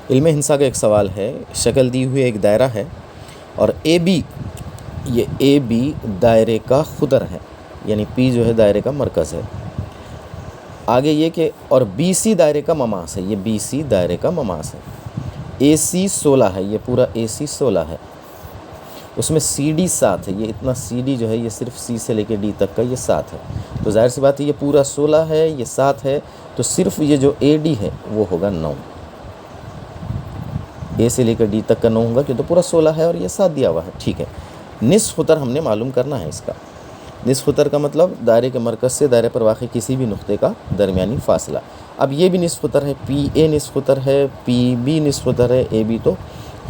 علم ہندسہ کا ایک سوال ہے، شکل دی ہوئی ایک دائرہ ہے اور اے بی، یہ اے بی دائرے کا خطر ہے، یعنی پی جو ہے دائرے کا مرکز ہے۔ آگے یہ کہ اور بی سی دائرے کا مماس ہے، یہ بی سی دائرے کا مماس ہے۔ اے سی 16 ہے، یہ پورا اے سی 16 ہے، اس میں سی ڈی 7 ہے، یہ اتنا سی ڈی جو ہے یہ صرف سی سے لے کے ڈی تک کا یہ 7 ہے، تو ظاہر سی بات ہے یہ پورا 16 ہے، یہ 7 ہے، تو صرف یہ جو اے ڈی ہے وہ ہوگا 9، اے سے لے کر ڈی تک کا 9 ہوگا، کیوں تو پورا 16 ہے اور یہ 7 دیا ہوا ہے۔ ٹھیک ہے، نصف قطر ہم نے معلوم کرنا ہے اس کا۔ نصف قطر کا مطلب دائرے کے مرکز سے دائرے پر واقع کسی بھی نقطے کا درمیانی فاصلہ۔ اب یہ بھی نصف قطر ہے، پی اے نصف قطر ہے، پی بی نصف قطر ہے، اے بی تو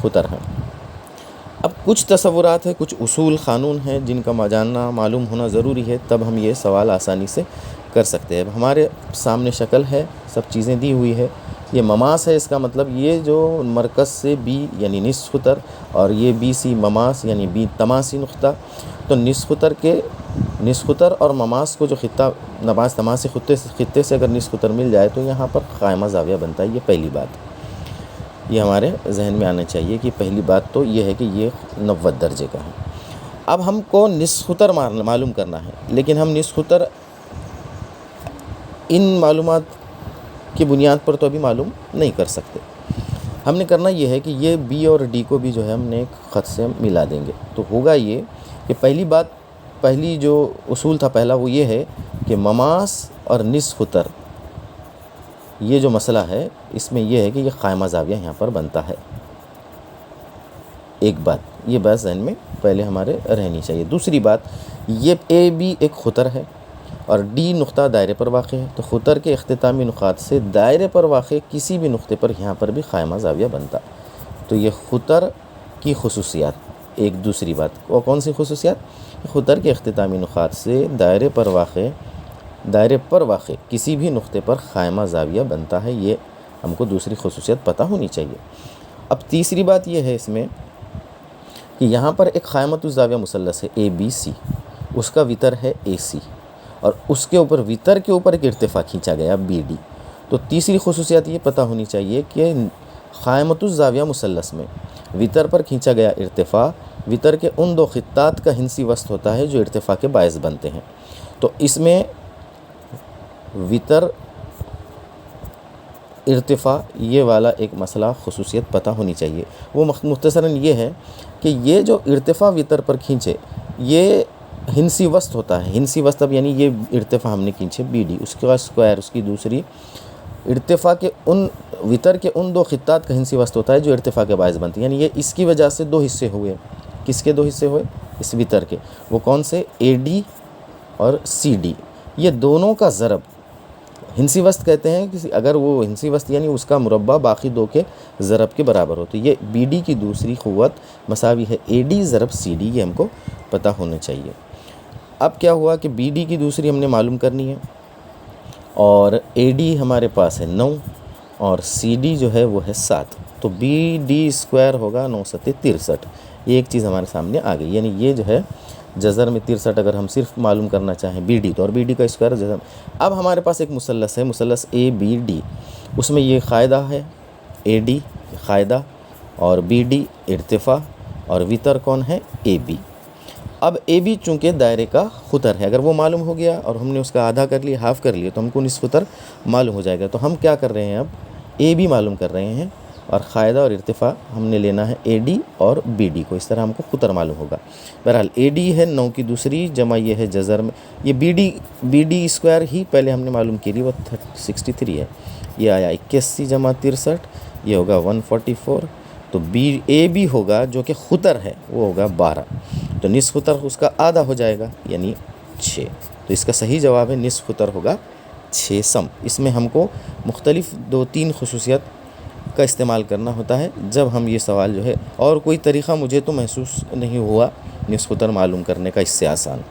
قطر ہے۔ اب کچھ تصورات ہیں، کچھ اصول قانون ہیں جن کا جاننا معلوم ہونا ضروری ہے، تب ہم یہ سوال آسانی سے کر سکتے ہیں۔ اب ہمارے سامنے شکل ہے، سب چیزیں دی ہوئی ہے، یہ مماس ہے، اس کا مطلب یہ جو مرکز سے بی یعنی نصف قطر اور یہ بی سی مماس یعنی بی تماسی نقطہ، تو نصف قطر اور مماس کو جو خطہ نماس تماسی خطے سے اگر نصف قطر مل جائے تو یہاں پر قائمہ زاویہ بنتا ہے۔ یہ پہلی بات یہ ہمارے ذہن میں آنا چاہیے کہ پہلی بات تو یہ ہے کہ یہ 90 درجے کا ہے۔ اب ہم کو نصف قطر معلوم کرنا ہے، لیکن ہم نصف قطر ان معلومات کی بنیاد پر تو ابھی معلوم نہیں کر سکتے۔ ہم نے کرنا یہ ہے کہ یہ بی اور ڈی کو بھی جو ہے ہم نے ایک خط سے ملا دیں گے، تو ہوگا یہ کہ پہلی جو اصول تھا پہلا وہ یہ ہے کہ مماس اور نصف قطر یہ جو مسئلہ ہے اس میں یہ ہے کہ یہ قائمہ زاویہ یہاں پر بنتا ہے۔ ایک بات یہ بات ذہن میں پہلے ہمارے رہنی چاہیے۔ دوسری بات، یہ اے بی ایک خطر ہے اور ڈی نقطہ دائرے پر واقع ہے، تو خطر کے اختتامی نقاط سے دائرے پر واقع کسی بھی نقطے پر یہاں پر بھی قائمہ زاویہ بنتا، تو یہ خطر کی خصوصیات۔ ایک دوسری بات، اور کون سی خصوصیات؟ خطر کے اختتامی نقاط سے دائرے پر واقع کسی بھی نقطے پر قائمہ زاویہ بنتا ہے، یہ ہم کو دوسری خصوصیت پتہ ہونی چاہیے۔ اب تیسری بات یہ ہے اس میں کہ یہاں پر ایک قائمۃ الزاویہ مثلث ہے اے بی سی، اس کا وتر ہے اے سی، اور اس کے اوپر وتر کے اوپر ایک ارتفاع کھینچا گیا بی ڈی، تو تیسری خصوصیت یہ پتہ ہونی چاہیے کہ قائمۃ الزاویہ مثلث میں وتر پر کھینچا گیا ارتفاع وتر کے ان دو خطات کا ہندسی وسط ہوتا ہے جو ارتفاع کے باعث بنتے ہیں، تو اس میں وتر ارتفاع یہ والا ایک مسئلہ خصوصیت پتہ ہونی چاہیے۔ وہ مختصراً یہ ہے کہ یہ جو ارتفاع وتر پر کھینچے یہ ہندسی وسط ہوتا ہے۔ ہندسی وسط اب یعنی یہ ارتفاع ہم نے کھینچے بی ڈی، اس کا اسکوائر، اس کی دوسری ارتفاع کے وتر کے ان دو خطات کا ہندسی وسط ہوتا ہے جو ارتفاع کے باعث بنتے ہیں، یعنی یہ اس کی وجہ سے دو حصے ہوئے۔ کس کے دو حصے ہوئے؟ اس وتر کے، وہ کون سے؟ اے ڈی اور سی ڈی، یہ دونوں کا ضرب ہندسی وسط کہتے ہیں کہ اگر وہ ہندسی وسط یعنی اس کا مربع باقی دو کے ضرب کے برابر ہو، تو یہ بی ڈی کی دوسری قوت مساوی ہے اے ڈی ضرب سی ڈی، یہ ہم کو پتہ ہونا چاہیے۔ اب کیا ہوا کہ بی ڈی کی دوسری ہم نے معلوم کرنی ہے، اور اے ڈی ہمارے پاس ہے 9 اور سی ڈی جو ہے وہ ہے 7، تو بی ڈی اسکوائر ہوگا 9 × 63۔ یہ ایک چیز ہمارے سامنے آ گئی، یعنی یہ جو ہے جذر میں 63 اگر ہم صرف معلوم کرنا چاہیں بی ڈی تو، اور بی ڈی کا اسکوائر جذر۔ اب ہمارے پاس ایک مثلث ہے، مثلث اے بی ڈی، اس میں یہ قاعدہ ہے اے ڈی قاعدہ اور بی ڈی ارتفاع اور وتر کون ہے؟ اے بی۔ اب اے بی چونکہ دائرے کا قطر ہے، اگر وہ معلوم ہو گیا اور ہم نے اس کا آدھا کر لیا، ہاف کر لیا، تو ہم کو نصف قطر معلوم ہو جائے گا۔ تو ہم کیا کر رہے ہیں؟ اب اے بی معلوم کر رہے ہیں اور قاعدہ اور ارتفاع ہم نے لینا ہے اے ڈی اور بی ڈی کو، اس طرح ہم کو قطر معلوم ہوگا۔ بہرحال اے ڈی ہے 9 کی دوسری جمع یہ ہے جذر میں، یہ بی ڈی اسکوائر ہی پہلے ہم نے معلوم کی لی، وہ 63 ہے، یہ آیا 81 جمع 63، یہ ہوگا 144، تو اے بی ہوگا جو کہ قطر ہے وہ ہوگا 12، تو نصف قطر اس کا آدھا ہو جائے گا یعنی 6، تو اس کا صحیح جواب ہے نصف قطر ہوگا 6 سم۔ اس میں ہم کو مختلف 2-3 خصوصیت کا استعمال کرنا ہوتا ہے جب ہم یہ سوال جو ہے، اور کوئی طریقہ مجھے تو محسوس نہیں ہوا نصف قطر معلوم کرنے کا اس سے آسان۔